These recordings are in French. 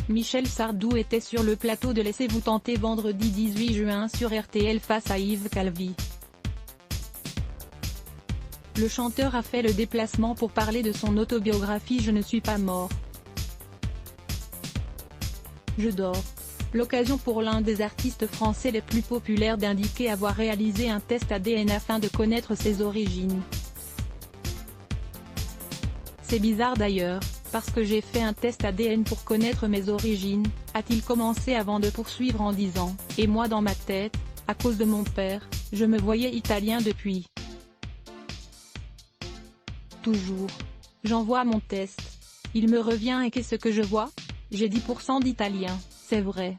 Michel Sardou était sur le plateau de Laissez-vous tenter vendredi 18 juin sur RTL face à Yves Calvi. Le chanteur a fait le déplacement pour parler de son autobiographie Je ne suis pas mort. Je dors. L'occasion pour l'un des artistes français les plus populaires d'indiquer avoir réalisé un test ADN afin de connaître ses origines. C'est bizarre d'ailleurs, parce que j'ai fait un test ADN pour connaître mes origines, a-t-il commencé avant de poursuivre en disant, et moi dans ma tête, à cause de mon père, je me voyais italien depuis toujours. J'envoie mon test. Il me revient et qu'est-ce que je vois? J'ai 10% d'italien, c'est vrai.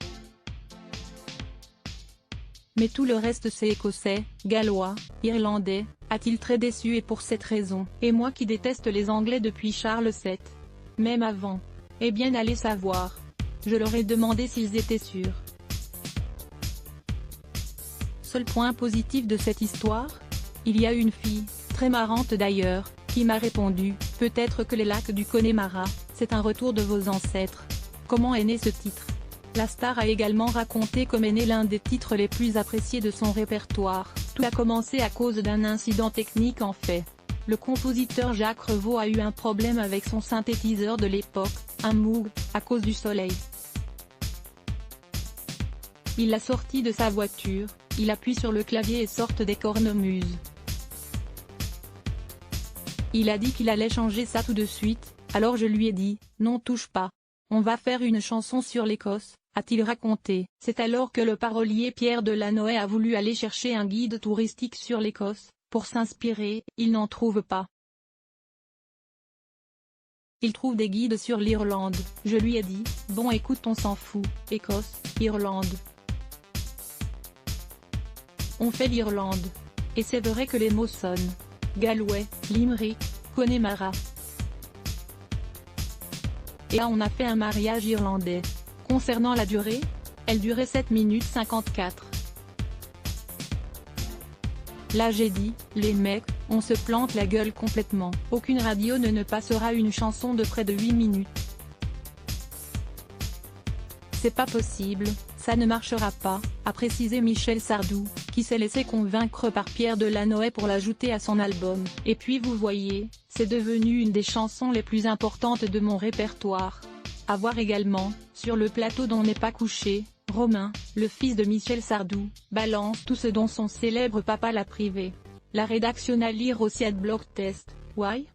Mais tout le reste c'est écossais, gallois, irlandais, a-t-il très déçu et pour cette raison. Et moi qui déteste les Anglais depuis Charles VII. Même avant. Eh bien allez savoir. Je leur ai demandé s'ils étaient sûrs. Seul point positif de cette histoire? Il y a une fille, très marrante d'ailleurs, qui m'a répondu, peut-être que les lacs du Connemara, c'est un retour de vos ancêtres. Comment est né ce titre? La star a également raconté comment est né l'un des titres les plus appréciés de son répertoire. Tout a commencé à cause d'un incident technique en fait. Le compositeur Jacques Revaux a eu un problème avec son synthétiseur de l'époque, un Moog, à cause du soleil. Il l'a sorti de sa voiture, il appuie sur le clavier et sort des cornemuses. Il a dit qu'il allait changer ça tout de suite, alors je lui ai dit, non touche pas. On va faire une chanson sur l'Écosse, a-t-il raconté. C'est alors que le parolier Pierre Delanoë a voulu aller chercher un guide touristique sur l'Écosse, pour s'inspirer, il n'en trouve pas. Il trouve des guides sur l'Irlande, je lui ai dit, bon écoute on s'en fout, Écosse, Irlande. On fait l'Irlande. Et c'est vrai que les mots sonnent. Galway, Limerick, Connemara. Et là on a fait un mariage irlandais. Concernant la durée, elle durait 7 minutes 54. Là j'ai dit, les mecs, on se plante la gueule complètement. Aucune radio ne passera une chanson de près de 8 minutes. C'est pas possible, ça ne marchera pas, a précisé Michel Sardou, qui s'est laissé convaincre par Pierre Delanoë pour l'ajouter à son album. Et puis vous voyez, c'est devenu une des chansons les plus importantes de mon répertoire. À voir également, sur le plateau d'On n'est pas couché, Romain, le fils de Michel Sardou, balance tout ce dont son célèbre papa l'a privé. La rédaction à lire aussi à Blog Test, Why?